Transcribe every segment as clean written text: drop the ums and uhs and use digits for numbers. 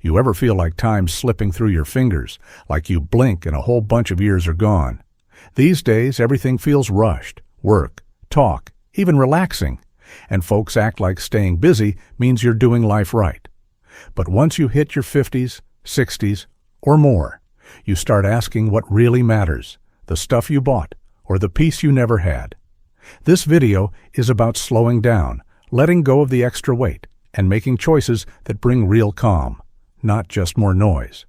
You ever feel like time's slipping through your fingers, like you blink and a whole bunch of years are gone? These days, everything feels rushed. Work, talk, even relaxing. And folks act like staying busy means you're doing life right. But once you hit your 50s, 60s, or more, you start asking what really matters, the stuff you bought, or the peace you never had. This video is about slowing down, letting go of the extra weight, and making choices that bring real calm, not just more noise.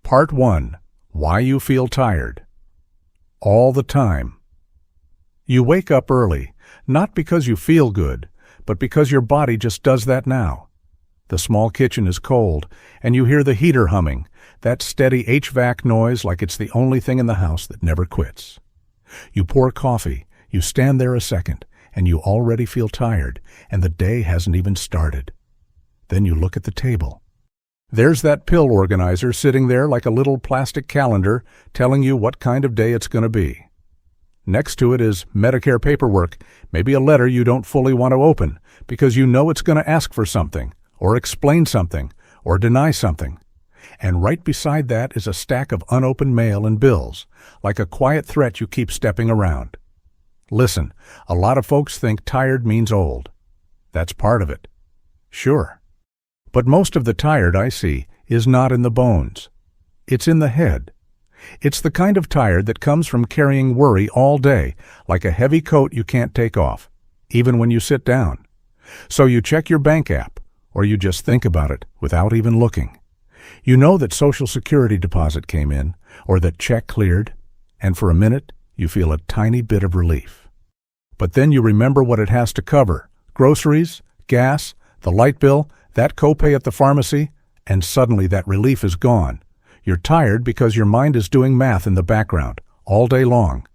Part 1. Why you feel tired. All the time. You wake up early, not because you feel good, but because your body just does that now. The small kitchen is cold, and you hear the heater humming, that steady HVAC noise like it's the only thing in the house that never quits. You pour coffee, you stand there a second, and you already feel tired, and the day hasn't even started. Then you look at the table. There's that pill organizer sitting there like a little plastic calendar telling you what kind of day it's going to be. Next to it is Medicare paperwork, maybe a letter you don't fully want to open because you know it's going to ask for something, or explain something, or deny something. And right beside that is a stack of unopened mail and bills, like a quiet threat you keep stepping around. Listen, a lot of folks think tired means old. That's part of it. Sure. But most of the tired I see is not in the bones. It's in the head. It's the kind of tired that comes from carrying worry all day, like a heavy coat you can't take off, even when you sit down. So you check your bank app, or you just think about it without even looking. You know that Social Security deposit came in, or that check cleared, and for a minute you feel a tiny bit of relief. But then you remember what it has to cover: groceries, gas, the light bill, that copay at the pharmacy, and suddenly that relief is gone. You're tired because your mind is doing math in the background all day long.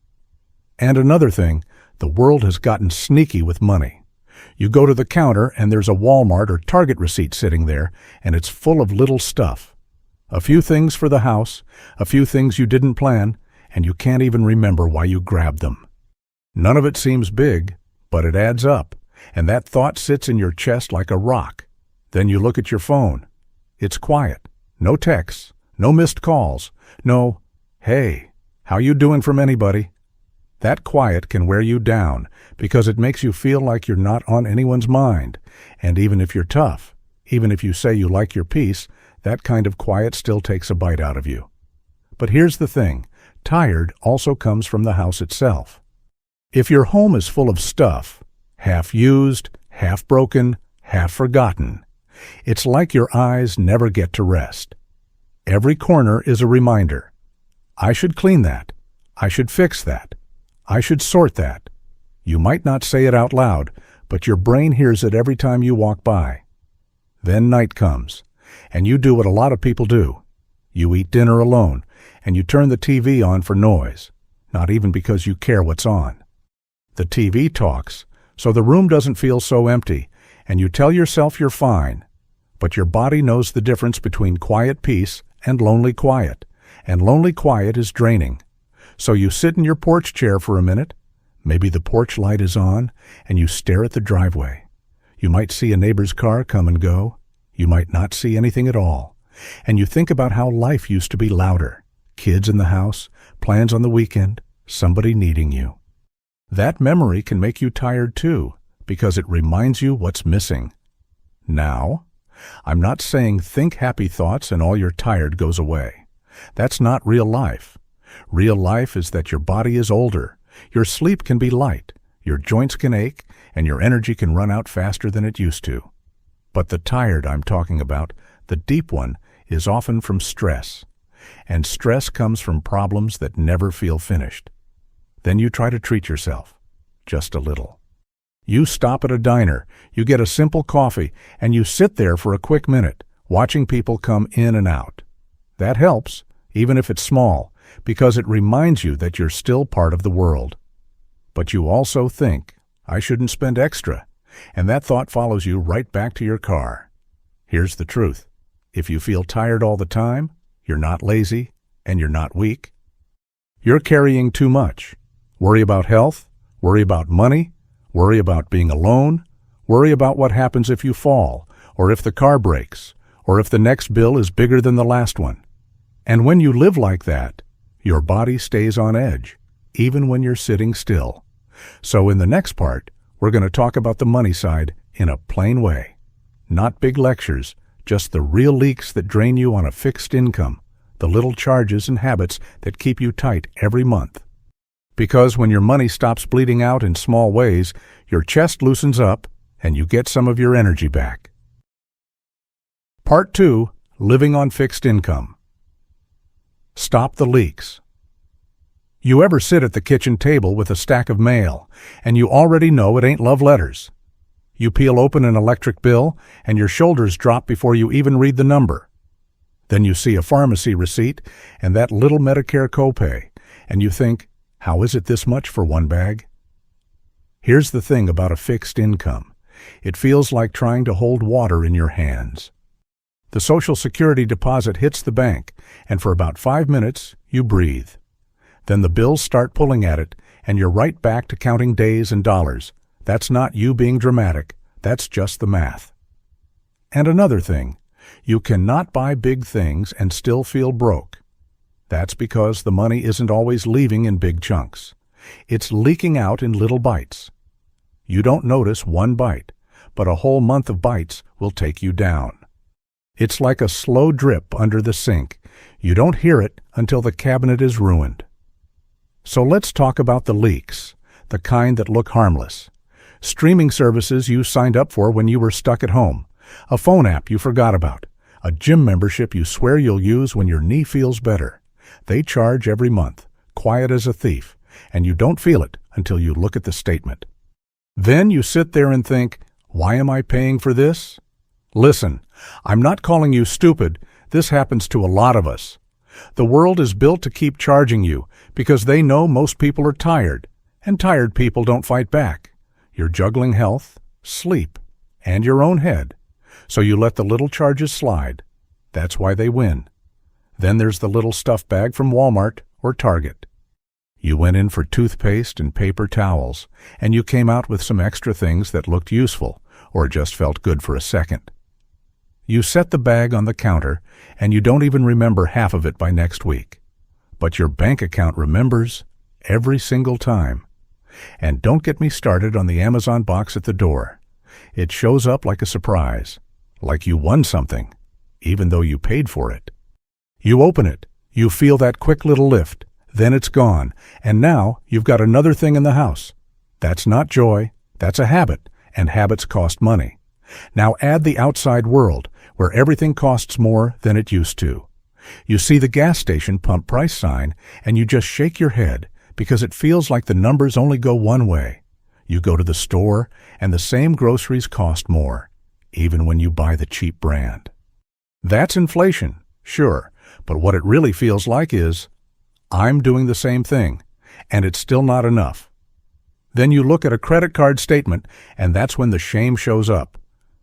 And another thing, the world has gotten sneaky with money. You go to the counter and there's a Walmart or Target receipt sitting there, and it's full of little stuff. A few things for the house, a few things you didn't plan, and you can't even remember why you grabbed them. None of it seems big, but it adds up, and that thought sits in your chest like a rock. Then you look at your phone. It's quiet. No texts, no missed calls, no, "Hey, how you doing" from anybody. That quiet can wear you down because it makes you feel like you're not on anyone's mind. And even if you're tough, even if you say you like your peace, that kind of quiet still takes a bite out of you. But here's the thing, tired also comes from the house itself. If your home is full of stuff, half used, half broken, half forgotten, it's like your eyes never get to rest. Every corner is a reminder. I should clean that. I should fix that. I should sort that. You might not say it out loud, but your brain hears it every time you walk by. Then night comes, and you do what a lot of people do. You eat dinner alone, and you turn the TV on for noise, not even because you care what's on. The TV talks, so the room doesn't feel so empty, and you tell yourself you're fine. But your body knows the difference between quiet peace and lonely quiet, and lonely quiet is draining. So you sit in your porch chair for a minute, maybe the porch light is on, and you stare at the driveway. You might see a neighbor's car come and go. You might not see anything at all. And you think about how life used to be louder. Kids in the house, plans on the weekend, somebody needing you. That memory can make you tired too, because it reminds you what's missing. Now, I'm not saying think happy thoughts and all your tired goes away. That's not real life. Real life is that your body is older, your sleep can be light, your joints can ache, and your energy can run out faster than it used to. But the tired I'm talking about, the deep one, is often from stress. And stress comes from problems that never feel finished. Then you try to treat yourself, just a little. You stop at a diner, you get a simple coffee, and you sit there for a quick minute, watching people come in and out. That helps, even if it's small, because it reminds you that you're still part of the world. But you also think, I shouldn't spend extra, and that thought follows you right back to your car. Here's the truth. If you feel tired all the time, you're not lazy, and you're not weak. You're carrying too much. Worry about health, worry about money, worry about being alone, worry about what happens if you fall, or if the car breaks, or if the next bill is bigger than the last one. And when you live like that, your body stays on edge, even when you're sitting still. So in the next part, we're going to talk about the money side in a plain way. Not big lectures, just the real leaks that drain you on a fixed income, the little charges and habits that keep you tight every month. Because when your money stops bleeding out in small ways, your chest loosens up and you get some of your energy back. Part 2, Living on Fixed Income. Stop the leaks. You ever sit at the kitchen table with a stack of mail, and you already know it ain't love letters? You peel open an electric bill, and your shoulders drop before you even read the number. Then you see a pharmacy receipt and that little Medicare copay, and you think, how is it this much for one bag? Here's the thing about a fixed income. It feels like trying to hold water in your hands. The Social Security deposit hits the bank, and for about 5 minutes, you breathe. Then the bills start pulling at it, and you're right back to counting days and dollars. That's not you being dramatic. That's just the math. And another thing, you cannot buy big things and still feel broke. That's because the money isn't always leaving in big chunks. It's leaking out in little bites. You don't notice one bite, but a whole month of bites will take you down. It's like a slow drip under the sink. You don't hear it until the cabinet is ruined. So let's talk about the leaks, the kind that look harmless. Streaming services you signed up for when you were stuck at home, a phone app you forgot about, a gym membership you swear you'll use when your knee feels better. They charge every month, quiet as a thief, and you don't feel it until you look at the statement. Then you sit there and think, why am I paying for this? Listen, I'm not calling you stupid. This happens to a lot of us. The world is built to keep charging you because they know most people are tired, and tired people don't fight back. You're juggling health, sleep, and your own head, so you let the little charges slide. That's why they win. Then there's the little stuff bag from Walmart or Target. You went in for toothpaste and paper towels, and you came out with some extra things that looked useful or just felt good for a second. You set the bag on the counter, and you don't even remember half of it by next week. But your bank account remembers every single time. And don't get me started on the Amazon box at the door. It shows up like a surprise, like you won something, even though you paid for it. You open it, you feel that quick little lift, then it's gone, and now you've got another thing in the house. That's not joy, that's a habit, and habits cost money. Now add the outside world, where everything costs more than it used to. You see the gas station pump price sign, and you just shake your head, because it feels like the numbers only go one way. You go to the store, and the same groceries cost more, even when you buy the cheap brand. That's inflation, sure, but what it really feels like is, I'm doing the same thing, and it's still not enough. Then you look at a credit card statement, and that's when the shame shows up.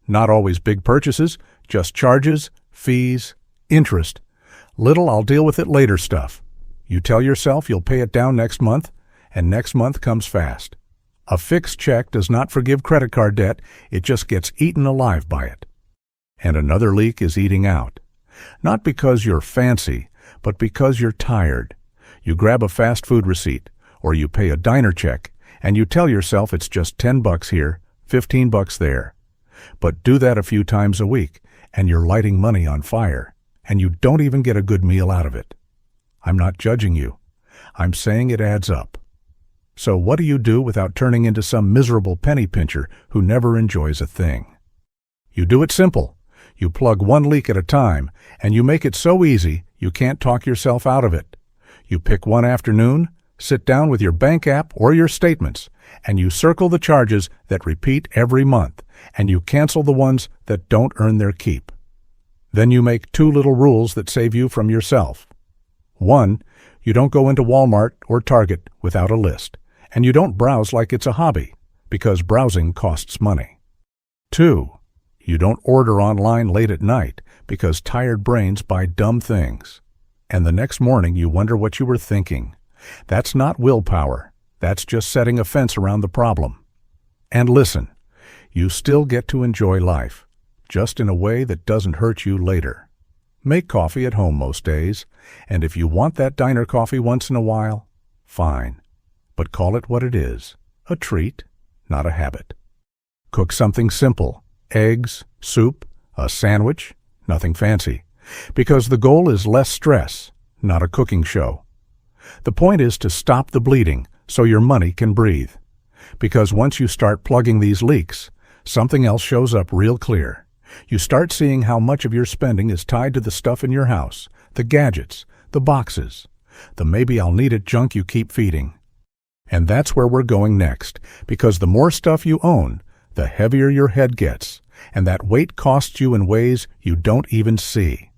Not always big purchases, just charges, fees, interest. Little I'll deal with it later stuff. You tell yourself you'll pay it down next month, and next month comes fast. A fixed check does not forgive credit card debt, it just gets eaten alive by it. And another leak is eating out. Not because you're fancy, but because you're tired. You grab a fast food receipt, or you pay a diner check, and you tell yourself it's just $10 here, $15 there. But do that a few times a week, and you're lighting money on fire, and you don't even get a good meal out of it. I'm not judging you. I'm saying it adds up. So what do you do without turning into some miserable penny pincher who never enjoys a thing? You do it simple. You plug one leak at a time, and you make it so easy you can't talk yourself out of it. You pick one afternoon, sit down with your bank app or your statements, and you circle the charges that repeat every month, and you cancel the ones that don't earn their keep. Then you make 2 little rules that save you from yourself. 1, you don't go into Walmart or Target without a list, and you don't browse like it's a hobby, because browsing costs money. 2, you don't order online late at night, because tired brains buy dumb things. And the next morning you wonder what you were thinking. That's not willpower. That's just setting a fence around the problem. And listen, you still get to enjoy life. just in a way that doesn't hurt you later. Make coffee at home most days, and if you want that diner coffee once in a while, fine. But call it what it is, a treat, not a habit. Cook something simple, eggs, soup, a sandwich, nothing fancy, because the goal is less stress, not a cooking show. The point is to stop the bleeding so your money can breathe. Because once you start plugging these leaks, something else shows up real clear. You start seeing how much of your spending is tied to the stuff in your house, the gadgets, the boxes, the maybe I'll need it junk you keep feeding. And that's where we're going next, because the more stuff you own, the heavier your head gets, and that weight costs you in ways you don't even see.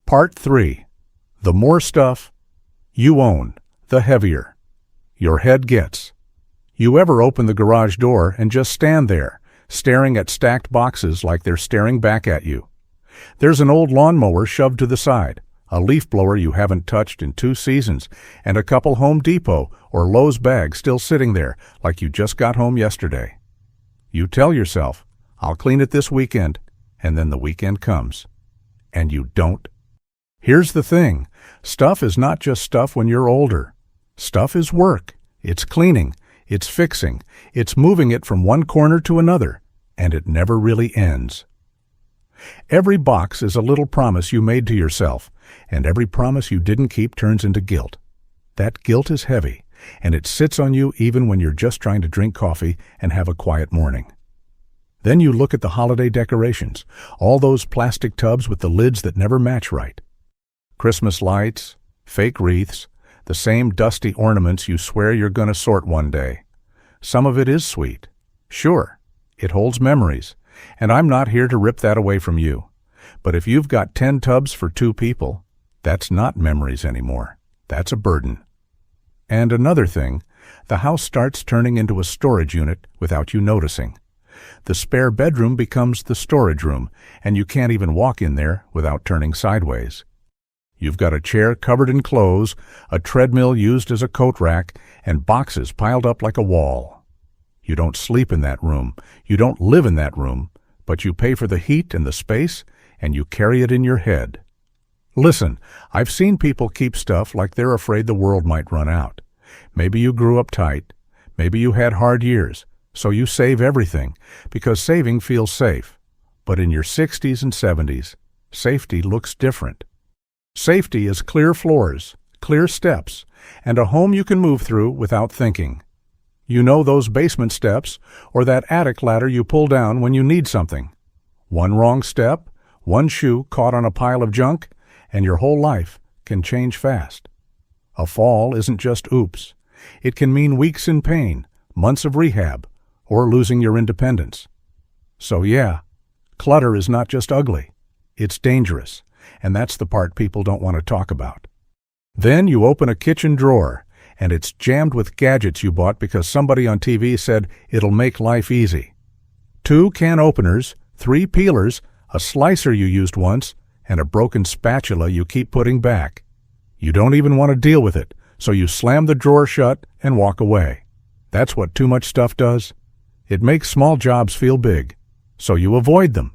Part 3. The more stuff you own, the heavier your head gets. You ever open the garage door and just stand there, staring at stacked boxes like they're staring back at you? There's an old lawnmower shoved to the side, a leaf blower you haven't touched in 2 seasons, and a couple Home Depot or Lowe's bags still sitting there like you just got home yesterday. You tell yourself, I'll clean it this weekend, and then the weekend comes. And you don't. Here's the thing, stuff is not just stuff when you're older. Stuff is work. It's cleaning. It's fixing. It's moving it from one corner to another, and it never really ends. Every box is a little promise you made to yourself, and every promise you didn't keep turns into guilt. That guilt is heavy, and it sits on you even when you're just trying to drink coffee and have a quiet morning. Then you look at the holiday decorations, all those plastic tubs with the lids that never match right. Christmas lights, fake wreaths, the same dusty ornaments you swear you're going to sort one day. Some of it is sweet. Sure, it holds memories, and I'm not here to rip that away from you. But if you've got 10 tubs for 2 people, that's not memories anymore. That's a burden. And another thing, the house starts turning into a storage unit without you noticing. The spare bedroom becomes the storage room, and you can't even walk in there without turning sideways. You've got a chair covered in clothes, a treadmill used as a coat rack, and boxes piled up like a wall. You don't sleep in that room, you don't live in that room, but you pay for the heat and the space, and you carry it in your head. Listen, I've seen people keep stuff like they're afraid the world might run out. Maybe you grew up tight, maybe you had hard years, so you save everything, because saving feels safe. But in your 60s and 70s, safety looks different. Safety is clear floors, clear steps, and a home you can move through without thinking. You know those basement steps or that attic ladder you pull down when you need something. One wrong step, one shoe caught on a pile of junk, and your whole life can change fast. A fall isn't just oops. It can mean weeks in pain, months of rehab, or losing your independence. So yeah, clutter is not just ugly. It's dangerous. And that's the part people don't want to talk about. Then you open a kitchen drawer, and it's jammed with gadgets you bought because somebody on TV said it'll make life easy. 2 can openers, 3 peelers, a slicer you used once, and a broken spatula you keep putting back. You don't even want to deal with it, so you slam the drawer shut and walk away. That's what too much stuff does. It makes small jobs feel big, so you avoid them.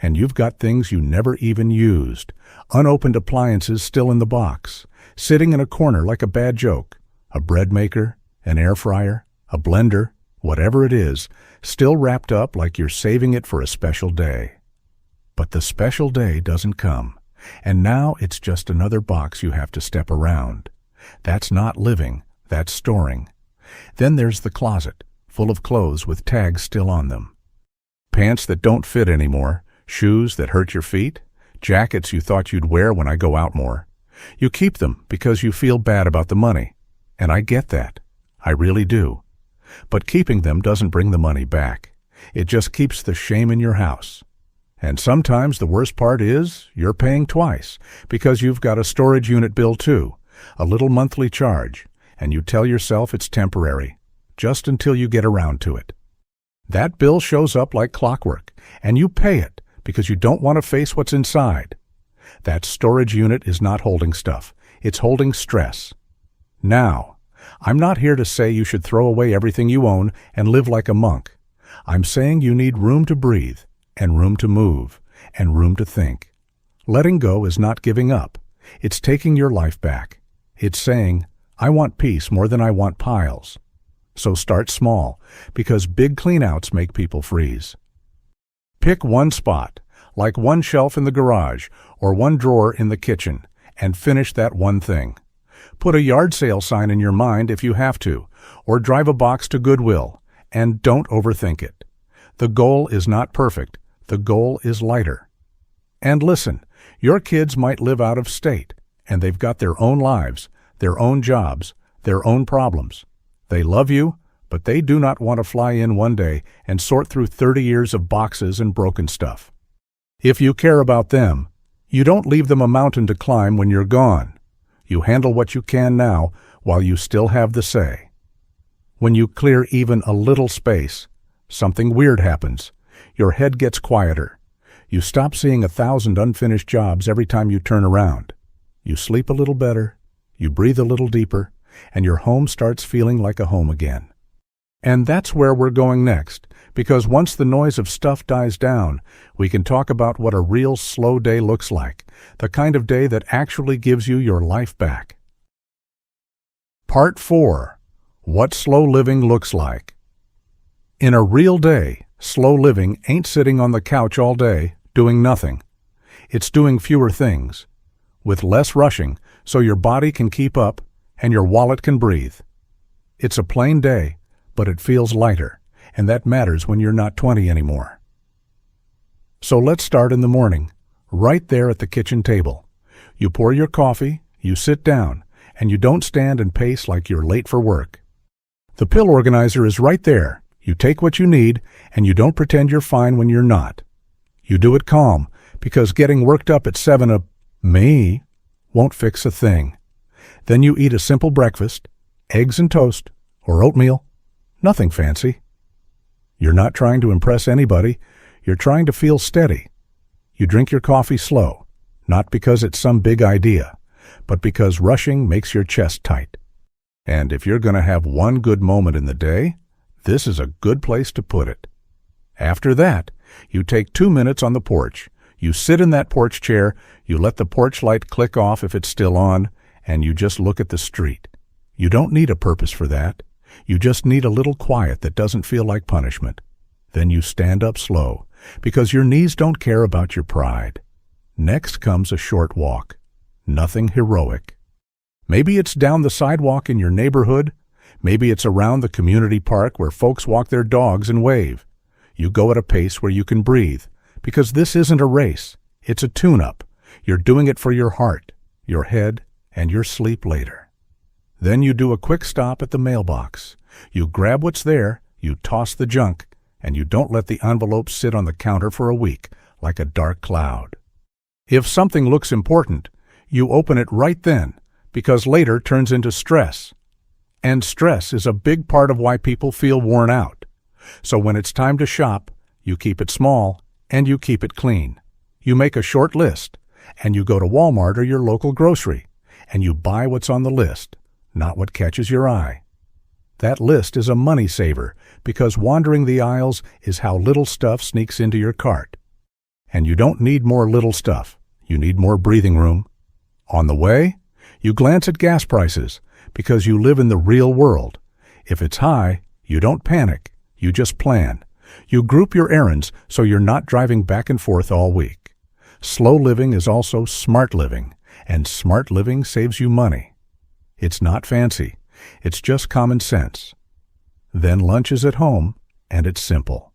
And you've got things you never even used, unopened appliances still in the box, sitting in a corner like a bad joke, a bread maker, an air fryer, a blender, whatever it is, still wrapped up like you're saving it for a special day. But the special day doesn't come, and now it's just another box you have to step around. That's not living, that's storing. Then there's the closet, full of clothes with tags still on them. Pants that don't fit anymore, shoes that hurt your feet, jackets you thought you'd wear when I go out more. You keep them because you feel bad about the money, and I get that. I really do. But keeping them doesn't bring the money back. It just keeps the shame in your house. And sometimes the worst part is you're paying twice because you've got a storage unit bill too, a little monthly charge, and you tell yourself it's temporary, just until you get around to it. That bill shows up like clockwork, and you pay it because you don't want to face what's inside. That storage unit is not holding stuff. It's holding stress. Now, I'm not here to say you should throw away everything you own and live like a monk. I'm saying you need room to breathe, and room to move, and room to think. Letting go is not giving up. It's taking your life back. It's saying, I want peace more than I want piles. So start small, because big cleanouts make people freeze. Pick one spot, like one shelf in the garage or one drawer in the kitchen, and finish that one thing. Put a yard sale sign in your mind if you have to, or drive a box to Goodwill, and don't overthink it. The goal is not perfect. The goal is lighter. And listen, your kids might live out of state, and they've got their own lives, their own jobs, their own problems. They love you, but they do not want to fly in one day and sort through 30 years of boxes and broken stuff. If you care about them, you don't leave them a mountain to climb when you're gone. You handle what you can now while you still have the say. When you clear even a little space, something weird happens. Your head gets quieter. You stop seeing 1,000 unfinished jobs every time you turn around. You sleep a little better, you breathe a little deeper, and your home starts feeling like a home again. And that's where we're going next, because once the noise of stuff dies down, we can talk about what a real slow day looks like, the kind of day that actually gives you your life back. Part 4. What slow living looks like. In a real day, slow living ain't sitting on the couch all day, doing nothing. It's doing fewer things, with less rushing, so your body can keep up and your wallet can breathe. It's a plain day, but it feels lighter, and that matters when you're not 20 anymore. So let's start in the morning, right there at the kitchen table. You pour your coffee, you sit down, and you don't stand and pace like you're late for work. The pill organizer is right there. You take what you need, and you don't pretend you're fine when you're not. You do it calm, because getting worked up at 7 me won't fix a thing. Then you eat a simple breakfast, eggs and toast, or oatmeal. Nothing fancy. You're not trying to impress anybody. You're trying to feel steady. You drink your coffee slow, not because it's some big idea, but because rushing makes your chest tight. And if you're going to have one good moment in the day, this is a good place to put it. After that, you take 2 minutes on the porch. You sit in that porch chair, you let the porch light click off if it's still on, and you just look at the street. You don't need a purpose for that. You just need a little quiet that doesn't feel like punishment. Then you stand up slow, because your knees don't care about your pride. Next comes a short walk. Nothing heroic. Maybe it's down the sidewalk in your neighborhood. Maybe it's around the community park where folks walk their dogs and wave. You go at a pace where you can breathe, because this isn't a race. It's a tune-up. You're doing it for your heart, your head, and your sleep later. Then you do a quick stop at the mailbox. You grab what's there, you toss the junk, and you don't let the envelope sit on the counter for a week like a dark cloud. If something looks important, you open it right then, because later turns into stress. And stress is a big part of why people feel worn out. So when it's time to shop, you keep it small and you keep it clean. You make a short list, and you go to Walmart or your local grocery, and you buy what's on the list, not what catches your eye. That list is a money saver, because wandering the aisles is how little stuff sneaks into your cart. And you don't need more little stuff. You need more breathing room. On the way, you glance at gas prices, because you live in the real world. If it's high, you don't panic. You just plan. You group your errands so you're not driving back and forth all week. Slow living is also smart living, and smart living saves you money. It's not fancy. It's just common sense. Then lunch is at home, and it's simple.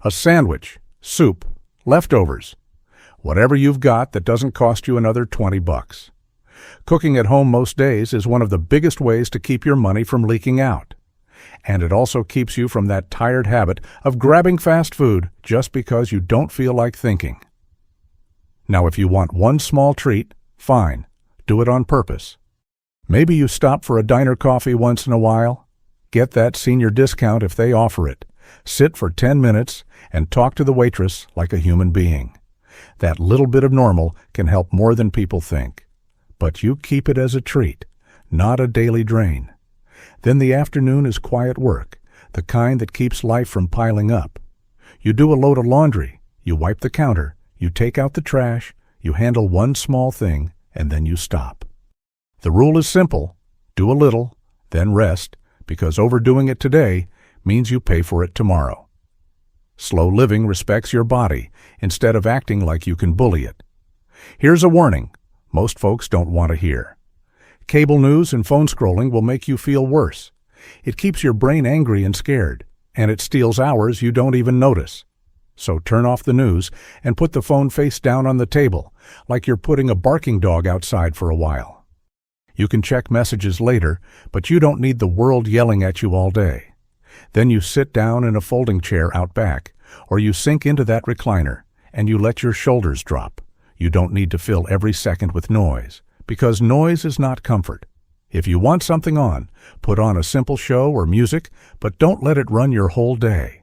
A sandwich, soup, leftovers. Whatever you've got that doesn't cost you another $20. Cooking at home most days is one of the biggest ways to keep your money from leaking out. And it also keeps you from that tired habit of grabbing fast food just because you don't feel like thinking. Now, if you want one small treat, fine. Do it on purpose. Maybe you stop for a diner coffee once in a while. Get that senior discount if they offer it. Sit for 10 minutes and talk to the waitress like a human being. That little bit of normal can help more than people think. But you keep it as a treat, not a daily drain. Then the afternoon is quiet work, the kind that keeps life from piling up. You do a load of laundry. You wipe the counter, you take out the trash, you handle one small thing, and then you stop. The rule is simple. Do a little, then rest, because overdoing it today means you pay for it tomorrow. Slow living respects your body instead of acting like you can bully it. Here's a warning most folks don't want to hear. Cable news and phone scrolling will make you feel worse. It keeps your brain angry and scared, and it steals hours you don't even notice. So turn off the news and put the phone face down on the table, like you're putting a barking dog outside for a while. You can check messages later, but you don't need the world yelling at you all day. Then you sit down in a folding chair out back, or you sink into that recliner, and you let your shoulders drop. You don't need to fill every second with noise, because noise is not comfort. If you want something on, put on a simple show or music, but don't let it run your whole day.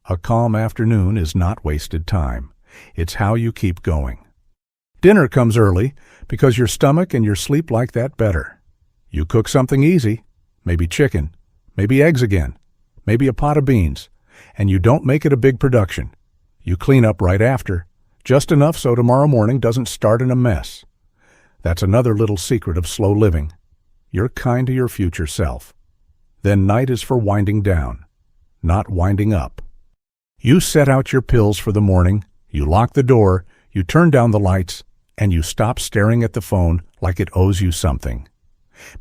A calm afternoon is not wasted time. It's how you keep going. Dinner comes early because your stomach and your sleep like that better. You cook something easy, maybe chicken, maybe eggs again, maybe a pot of beans, and you don't make it a big production. You clean up right after, just enough so tomorrow morning doesn't start in a mess. That's another little secret of slow living. You're kind to your future self. Then night is for winding down, not winding up. You set out your pills for the morning, you lock the door, you turn down the lights, and you stop staring at the phone like it owes you something.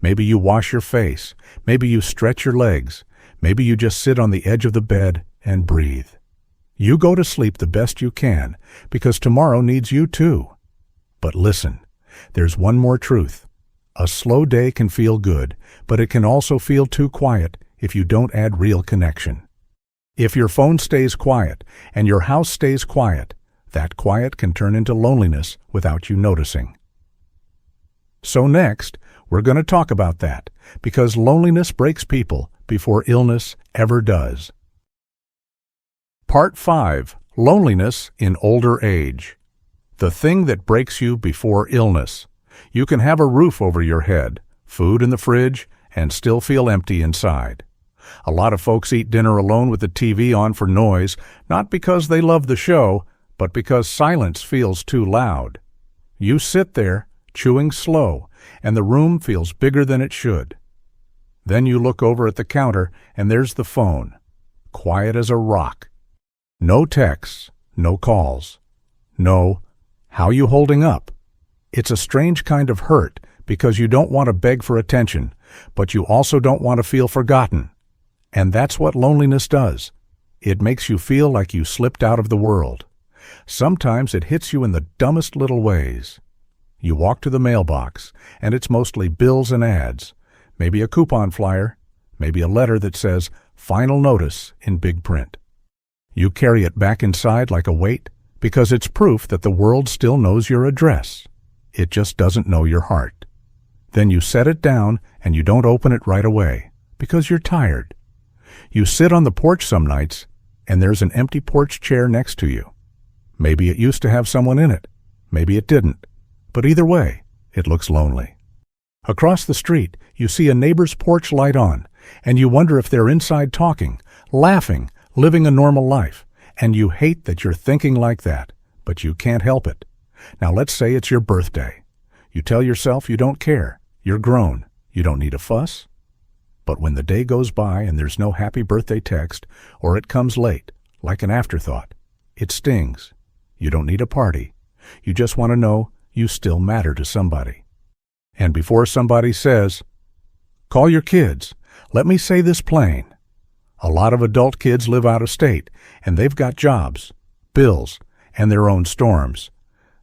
Maybe you wash your face, maybe you stretch your legs, maybe you just sit on the edge of the bed and breathe. You go to sleep the best you can, because tomorrow needs you too. But listen, there's one more truth. A slow day can feel good, but it can also feel too quiet if you don't add real connection. If your phone stays quiet and your house stays quiet, that quiet can turn into loneliness without you noticing. So next, we're going to talk about that, because loneliness breaks people before illness ever does. Part 5. Loneliness in Older Age. The thing that breaks you before illness. You can have a roof over your head, food in the fridge, and still feel empty inside. A lot of folks eat dinner alone with the TV on for noise, not because they love the show, but because silence feels too loud. You sit there, chewing slow, and the room feels bigger than it should. Then you look over at the counter, and there's the phone, quiet as a rock. No texts, no calls. No, how you holding up? It's a strange kind of hurt, because you don't want to beg for attention, but you also don't want to feel forgotten. And that's what loneliness does. It makes you feel like you slipped out of the world. Sometimes it hits you in the dumbest little ways. You walk to the mailbox, and it's mostly bills and ads, maybe a coupon flyer, maybe a letter that says, "Final notice" in big print. You carry it back inside like a weight, because it's proof that the world still knows your address. It just doesn't know your heart. Then you set it down, and you don't open it right away, because you're tired. You sit on the porch some nights, and there's an empty porch chair next to you. Maybe it used to have someone in it. Maybe it didn't. But either way, it looks lonely. Across the street, you see a neighbor's porch light on, and you wonder if they're inside talking, laughing, living a normal life, and you hate that you're thinking like that, but you can't help it. Now let's say it's your birthday. You tell yourself you don't care. You're grown. You don't need a fuss. But when the day goes by and there's no happy birthday text, or it comes late, like an afterthought, it stings. You don't need a party. You just want to know you still matter to somebody. And before somebody says, "Call your kids," let me say this plain. A lot of adult kids live out of state, and they've got jobs, bills, and their own storms.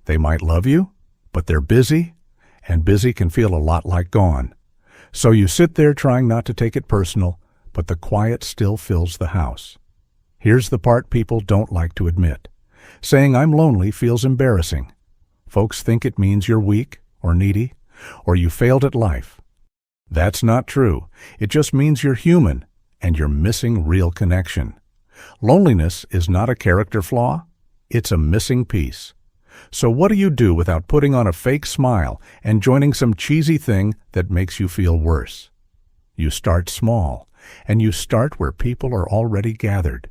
They might love you, but they're busy, and busy can feel a lot like gone. So you sit there trying not to take it personal, but the quiet still fills the house. Here's the part people don't like to admit. Saying "I'm lonely" feels embarrassing. Folks think it means you're weak or needy, or you failed at life. That's not true. It just means you're human, and you're missing real connection. Loneliness is not a character flaw. It's a missing piece. So what do you do without putting on a fake smile and joining some cheesy thing that makes you feel worse? You start small, and you start where people are already gathered.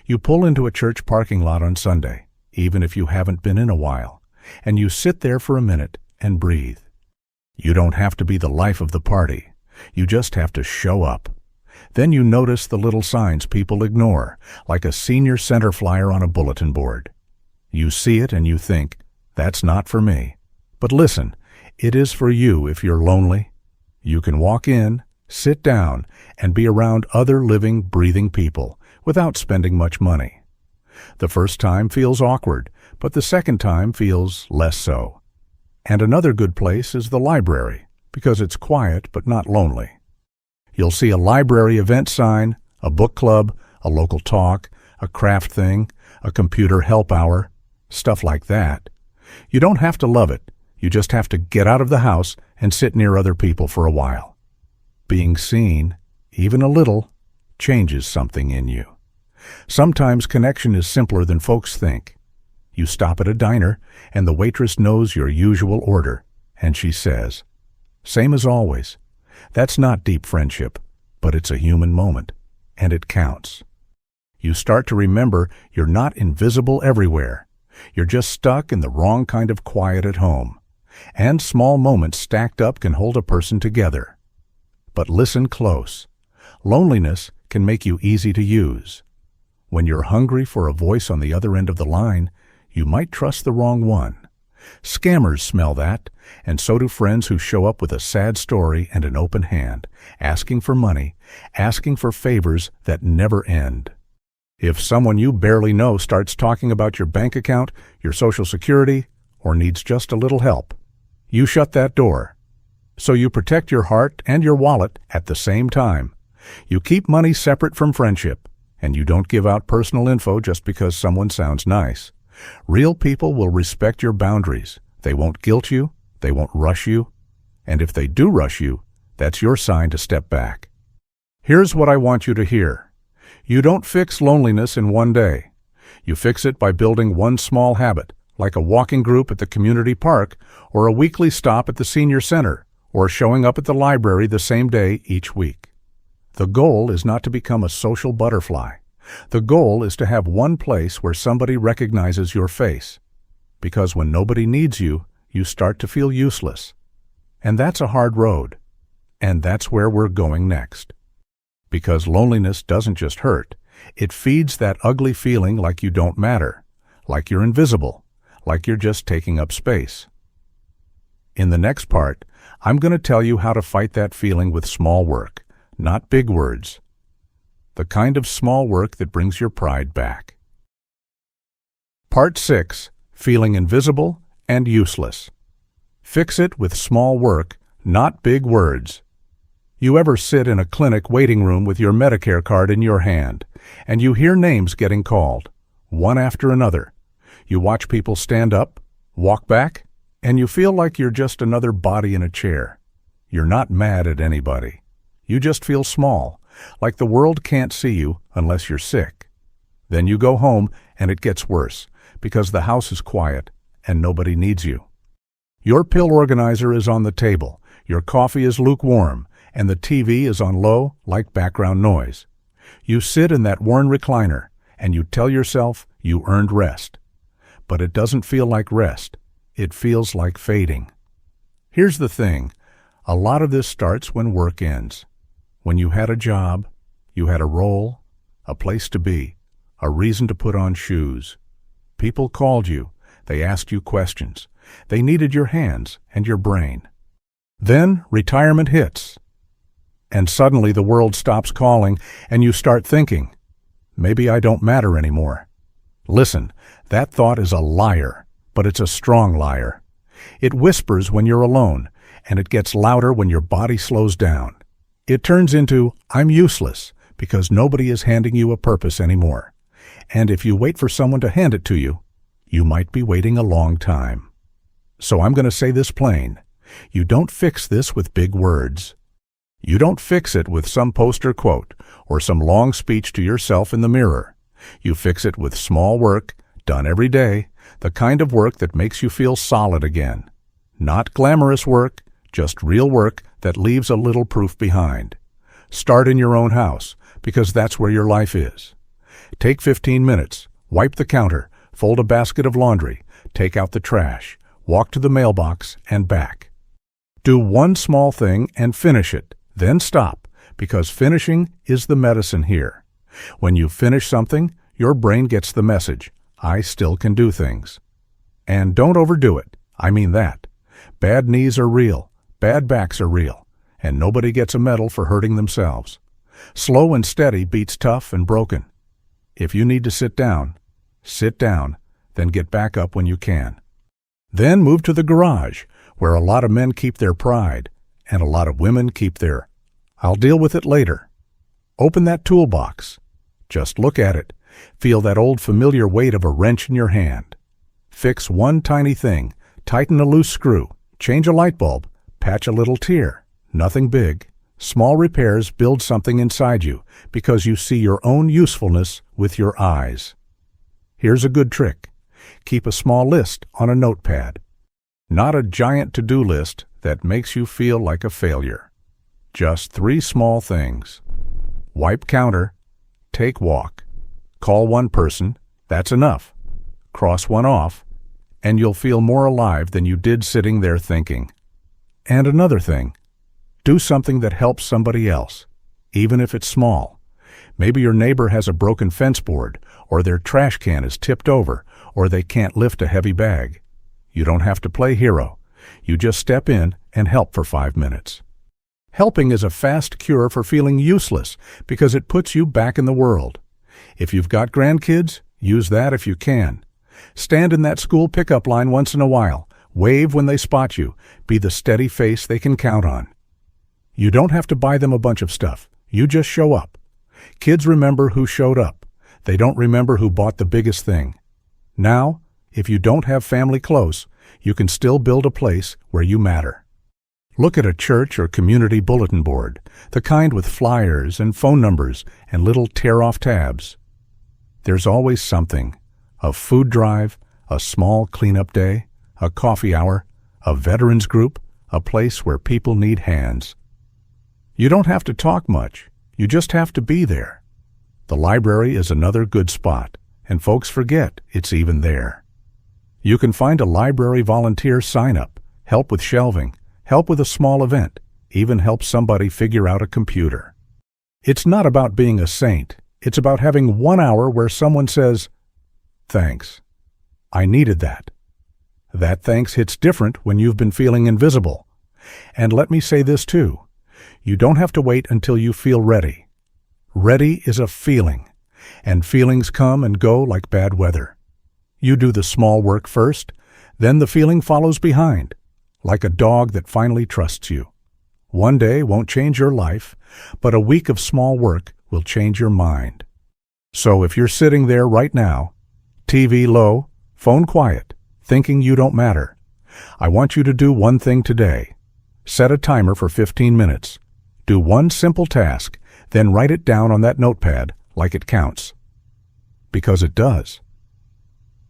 You pull into a church parking lot on Sunday. even if you haven't been in a while, and you sit there for a minute and breathe. You don't have to be the life of the party. You just have to show up. Then you notice the little signs people ignore, like a senior center flyer on a bulletin board. You see it and you think, that's not for me. But listen, it is for you if you're lonely. You can walk in, sit down, and be around other living, breathing people without spending much money. The first time feels awkward, but the second time feels less so. And another good place is the library, because it's quiet but not lonely. You'll see a library event sign, a book club, a local talk, a craft thing, a computer help hour, stuff like that. You don't have to love it. You just have to get out of the house and sit near other people for a while. Being seen, even a little, changes something in you. Sometimes connection is simpler than folks think. You stop at a diner, and the waitress knows your usual order, and she says, "Same as always." That's not deep friendship, but it's a human moment, and it counts. You start to remember you're not invisible everywhere. You're just stuck in the wrong kind of quiet at home. And small moments stacked up can hold a person together. But listen close. Loneliness can make you easy to use. When you're hungry for a voice on the other end of the line, you might trust the wrong one. Scammers smell that, and so do friends who show up with a sad story and an open hand, asking for money, asking for favors that never end. If someone you barely know starts talking about your bank account, your Social Security, or needs just a little help, you shut that door. So you protect your heart and your wallet at the same time. You keep money separate from friendship, and you don't give out personal info just because someone sounds nice. Real people will respect your boundaries. They won't guilt you, they won't rush you, and if they do rush you, that's your sign to step back. Here's what I want you to hear. You don't fix loneliness in one day. You fix it by building one small habit, like a walking group at the community park, or a weekly stop at the senior center, or showing up at the library the same day each week. The goal is not to become a social butterfly. The goal is to have one place where somebody recognizes your face. Because when nobody needs you, you start to feel useless. And that's a hard road. And that's where we're going next. Because loneliness doesn't just hurt. It feeds that ugly feeling like you don't matter, like you're invisible, like you're just taking up space. In the next part, I'm going to tell you how to fight that feeling with small work, not big words. The kind of small work that brings your pride back. Part 6. Feeling invisible and useless. Fix it with small work, not big words. You ever sit in a clinic waiting room with your Medicare card in your hand, and you hear names getting called, one after another. You watch people stand up, walk back, and you feel like you're just another body in a chair. You're not mad at anybody. You just feel small, like the world can't see you unless you're sick. Then you go home and it gets worse, because the house is quiet and nobody needs you. Your pill organizer is on the table, your coffee is lukewarm, and the TV is on low like background noise. You sit in that worn recliner and you tell yourself you earned rest. But it doesn't feel like rest. It feels like fading. Here's the thing. A lot of this starts when work ends. When you had a job, you had a role, a place to be, a reason to put on shoes. People called you. They asked you questions. They needed your hands and your brain. Then retirement hits. And suddenly the world stops calling and you start thinking, maybe I don't matter anymore. Listen, that thought is a liar, but it's a strong liar. It whispers when you're alone, and it gets louder when your body slows down. It turns into, I'm useless, because nobody is handing you a purpose anymore. And if you wait for someone to hand it to you, you might be waiting a long time. So I'm going to say this plain. You don't fix this with big words. You don't fix it with some poster quote or some long speech to yourself in the mirror. You fix it with small work, done every day, the kind of work that makes you feel solid again. Not glamorous work, just real work that leaves a little proof behind. Start in your own house, because that's where your life is. Take 15 minutes, wipe the counter, fold a basket of laundry, take out the trash, walk to the mailbox and back. Do one small thing and finish it, then stop, because finishing is the medicine here. When you finish something, your brain gets the message, I still can do things. And don't overdo it. I mean that. Bad knees are real, bad backs are real, and nobody gets a medal for hurting themselves. Slow and steady beats tough and broken. If you need to sit down, then get back up when you can. Then move to the garage, where a lot of men keep their pride, and a lot of women keep their, I'll deal with it later. Open that toolbox. Just look at it. Feel that old familiar weight of a wrench in your hand. Fix one tiny thing, tighten a loose screw, change a light bulb, patch a little tear. Nothing big. Small repairs build something inside you because you see your own usefulness with your eyes. Here's a good trick. Keep a small list on a notepad. Not a giant to-do list that makes you feel like a failure. Just 3 small things. Wipe counter, take walk, call one person, that's enough. Cross one off, and you'll feel more alive than you did sitting there thinking. And another thing, do something that helps somebody else, even if it's small. Maybe your neighbor has a broken fence board, or their trash can is tipped over, or they can't lift a heavy bag. You don't have to play hero. You just step in and help for 5 minutes. Helping is a fast cure for feeling useless because it puts you back in the world. If you've got grandkids, use that if you can. Stand in that school pickup line once in a while. Wave when they spot you. Be the steady face they can count on. You don't have to buy them a bunch of stuff. You just show up. Kids remember who showed up. They don't remember who bought the biggest thing. Now, if you don't have family close, you can still build a place where you matter. Look at a church or community bulletin board, the kind with flyers and phone numbers and little tear-off tabs. There's always something. A food drive, a small cleanup day, a coffee hour, a veterans group, a place where people need hands. You don't have to talk much. You just have to be there. The library is another good spot, and folks forget it's even there. You can find a library volunteer sign-up, help with shelving, help with a small event, even help somebody figure out a computer. It's not about being a saint. It's about having 1 hour where someone says, thanks. I needed that. That thanks hits different when you've been feeling invisible. And let me say this too. You don't have to wait until you feel ready. Ready is a feeling, and feelings come and go like bad weather. You do the small work first, then the feeling follows behind, like a dog that finally trusts you. One day won't change your life, but a week of small work will change your mind. So if you're sitting there right now, TV low, phone quiet, thinking you don't matter, I want you to do one thing today. Set a timer for 15 minutes. Do one simple task, then write it down on that notepad like it counts. Because it does.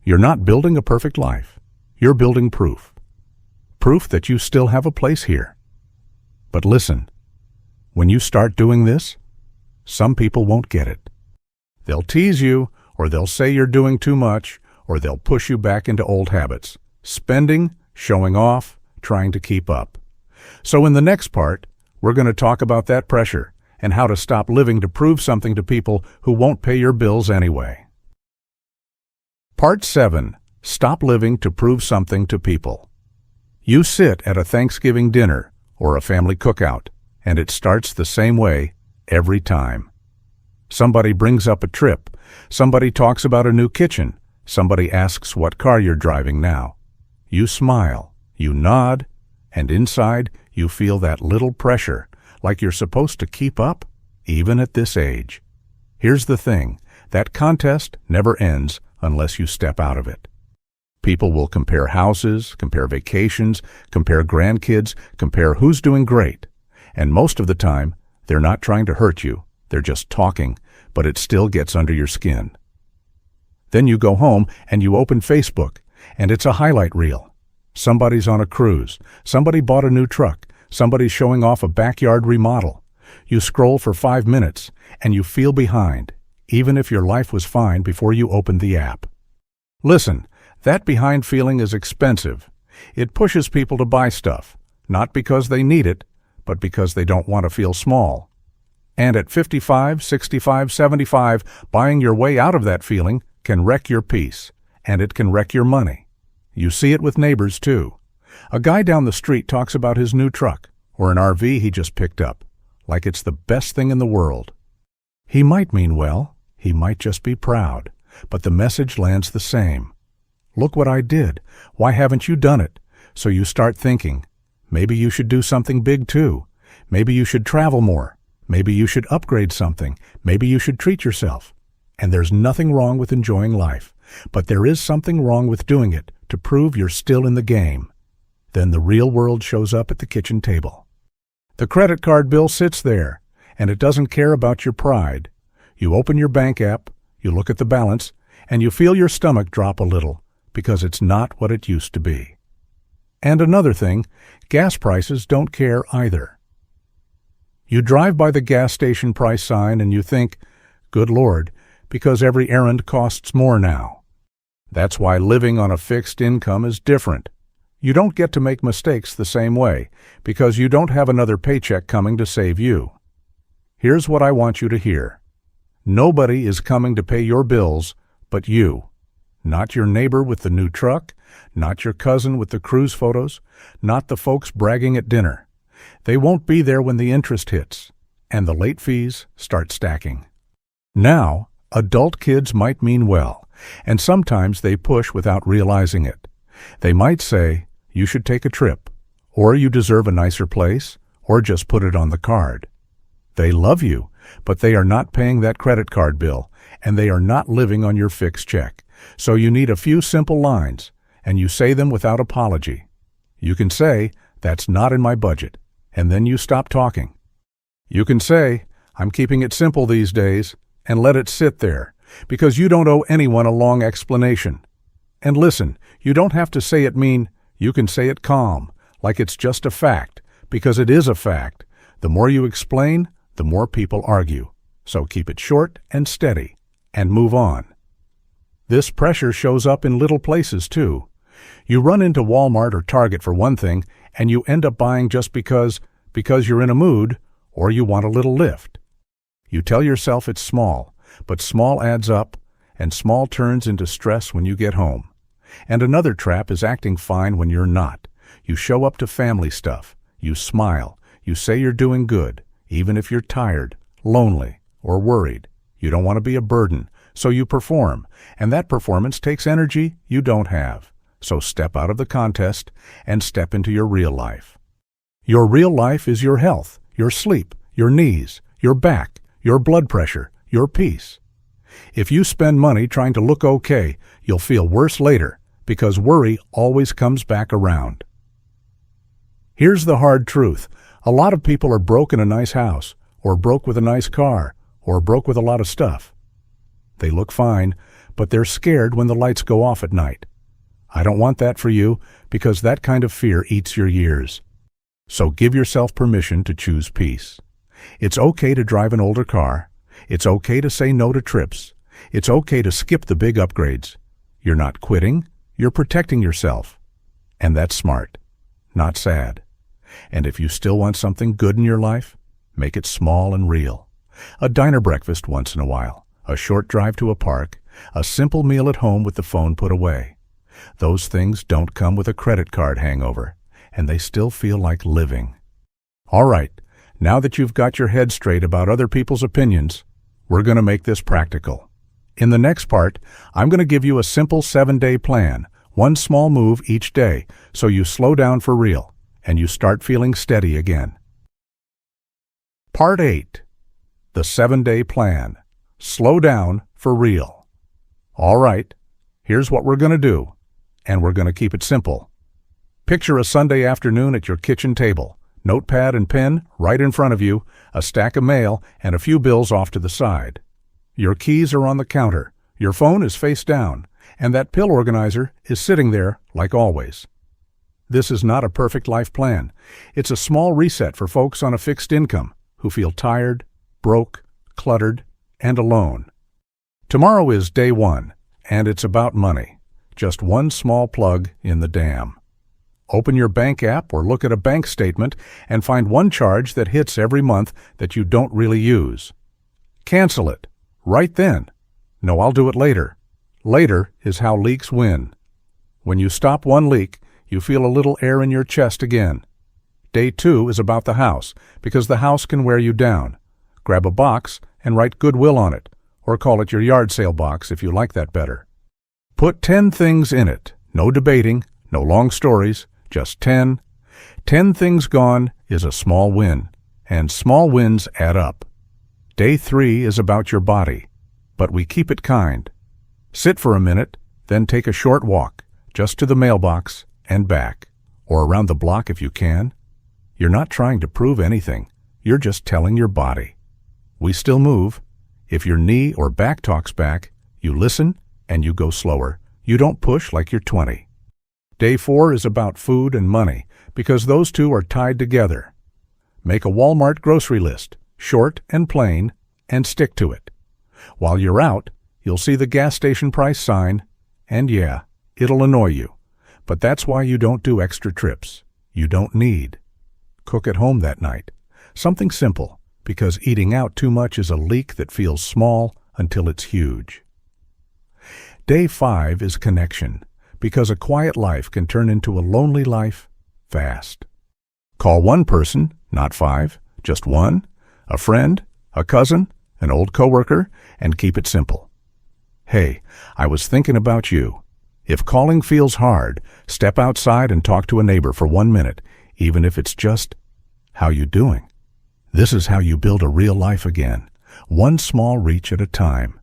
You're not building a perfect life. You're building proof. Proof that you still have a place here. But listen, when you start doing this, some people won't get it. They'll tease you, or they'll say you're doing too much, or they'll push you back into old habits. Spending, showing off, trying to keep up. So in the next part, we're going to talk about that pressure and how to stop living to prove something to people who won't pay your bills anyway. Part 7. Stop living to prove something to people. You sit at a Thanksgiving dinner or a family cookout, and it starts the same way every time. Somebody brings up a trip. Somebody talks about a new kitchen. Somebody asks what car you're driving now. You smile, you nod, and inside you feel that little pressure, like you're supposed to keep up, even at this age. Here's the thing, that contest never ends unless you step out of it. People will compare houses, compare vacations, compare grandkids, compare who's doing great. And most of the time, they're not trying to hurt you, they're just talking, but it still gets under your skin. Then you go home and you open Facebook, and it's a highlight reel. Somebody's on a cruise. Somebody bought a new truck. Somebody's showing off a backyard remodel. You scroll for 5 minutes, and you feel behind, even if your life was fine before you opened the app. Listen, that behind feeling is expensive. It pushes people to buy stuff, not because they need it, but because they don't want to feel small. And at 55, 65, 75, buying your way out of that feeling can wreck your peace, and it can wreck your money. You see it with neighbors, too. A guy down the street talks about his new truck, or an RV he just picked up, like it's the best thing in the world. He might mean well, he might just be proud, but the message lands the same. Look what I did. Why haven't you done it? So you start thinking, maybe you should do something big too. Maybe you should travel more. Maybe you should upgrade something. Maybe you should treat yourself. And there's nothing wrong with enjoying life, but there is something wrong with doing it to prove you're still in the game. Then the real world shows up at the kitchen table. The credit card bill sits there, and it doesn't care about your pride. You open your bank app, you look at the balance, and you feel your stomach drop a little, because it's not what it used to be. And another thing, gas prices don't care either. You drive by the gas station price sign and you think, good Lord, because every errand costs more now. That's why living on a fixed income is different. You don't get to make mistakes the same way, because you don't have another paycheck coming to save you. Here's what I want you to hear. Nobody is coming to pay your bills but you. Not your neighbor with the new truck, not your cousin with the cruise photos, not the folks bragging at dinner. They won't be there when the interest hits, and the late fees start stacking. Now, adult kids might mean well, and sometimes they push without realizing it. They might say, you should take a trip, or you deserve a nicer place, or just put it on the card. They love you, but they are not paying that credit card bill, and they are not living on your fixed check. So you need a few simple lines, and you say them without apology. You can say, that's not in my budget, and then you stop talking. You can say, I'm keeping it simple these days, and let it sit there, because you don't owe anyone a long explanation. And listen, you don't have to say it mean, you can say it calm, like it's just a fact, because it is a fact. The more you explain, the more people argue. So keep it short and steady, and move on. This pressure shows up in little places, too. You run into Walmart or Target for one thing, and you end up buying just because you're in a mood, or you want a little lift. You tell yourself it's small, but small adds up, and small turns into stress when you get home. And another trap is acting fine when you're not. You show up to family stuff. You smile. You say you're doing good, even if you're tired, lonely, or worried. You don't want to be a burden, so you perform, and that performance takes energy you don't have. So step out of the contest and step into your real life. Your real life is your health, your sleep, your knees, your back, your blood pressure, your peace. If you spend money trying to look okay, you'll feel worse later, because worry always comes back around. Here's the hard truth. A lot of people are broke in a nice house, or broke with a nice car, or broke with a lot of stuff. They look fine, but they're scared when the lights go off at night. I don't want that for you, because that kind of fear eats your years. So give yourself permission to choose peace. It's okay to drive an older car. It's okay to say no to trips. It's okay to skip the big upgrades. You're not quitting, you're protecting yourself. And that's smart, not sad. And if you still want something good in your life, make it small and real. A diner breakfast once in a while, a short drive to a park, a simple meal at home with the phone put away. Those things don't come with a credit card hangover, and they still feel like living. All right, now that you've got your head straight about other people's opinions, we're going to make this practical. In the next part, I'm going to give you a simple 7-day plan, one small move each day, so you slow down for real, and you start feeling steady again. Part 8. The 7-day plan. Slow down for real. All right, here's what we're going to do, and we're going to keep it simple. Picture a Sunday afternoon at your kitchen table, notepad and pen right in front of you, a stack of mail, and a few bills off to the side. Your keys are on the counter, your phone is face down, and that pill organizer is sitting there like always. This is not a perfect life plan. It's a small reset for folks on a fixed income who feel tired, broke, cluttered, and alone. Tomorrow is day 1, and it's about money. just one small plug in the dam. Open your bank app or look at a bank statement and find one charge that hits every month that you don't really use. Cancel it. Right then. No, I'll do it later. Later is how leaks win. When you stop one leak, you feel a little air in your chest again. Day 2 is about the house, because the house can wear you down. Grab a box and write Goodwill on it, or call it your yard sale box if you like that better. Put 10 things in it. No debating, no long stories, just 10. 10 things gone is a small win, and small wins add up. Day 3 is about your body, but we keep it kind. Sit for a minute, then take a short walk, just to the mailbox and back, or around the block if you can. You're not trying to prove anything. You're just telling your body. We still move. If your knee or back talks back, you listen and you go slower. You don't push like you're 20. Day 4 is about food and money, because those two are tied together. Make a Walmart grocery list, short and plain, and stick to it. While you're out, you'll see the gas station price sign, and yeah, it'll annoy you. But that's why you don't do extra trips. You don't need. Cook at home that night. Something simple, because eating out too much is a leak that feels small until it's huge. Day 5 is connection, because a quiet life can turn into a lonely life fast. Call one person, not 5, just one, a friend, a cousin, an old coworker, and keep it simple. Hey, I was thinking about you. If calling feels hard, step outside and talk to a neighbor for 1 minute, even if it's just, "How you doing?" This is how you build a real life again, one small reach at a time.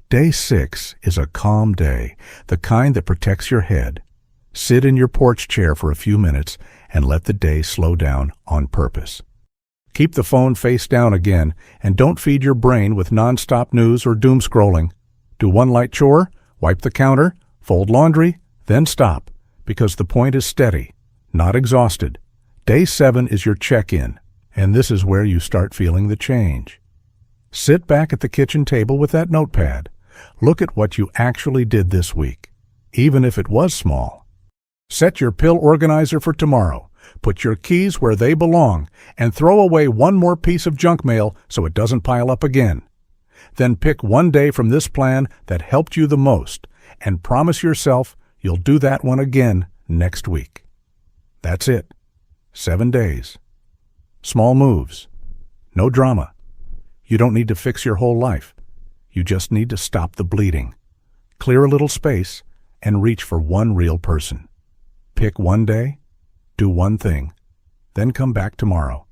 Day 6 is a calm day, the kind that protects your head. Sit in your porch chair for a few minutes and let the day slow down on purpose. Keep the phone face down again, and don't feed your brain with nonstop news or doom scrolling. Do one light chore, wipe the counter, fold laundry, then stop, because the point is steady, not exhausted. Day 7 is your check-in, and this is where you start feeling the change. Sit back at the kitchen table with that notepad. Look at what you actually did this week, even if it was small. Set your pill organizer for tomorrow. Put your keys where they belong, and throw away one more piece of junk mail so it doesn't pile up again. Then pick one day from this plan that helped you the most, and promise yourself you'll do that one again next week. That's it. 7 days. Small moves. No drama. You don't need to fix your whole life. You just need to stop the bleeding. Clear a little space and reach for one real person. Pick one day, do one thing, then come back tomorrow.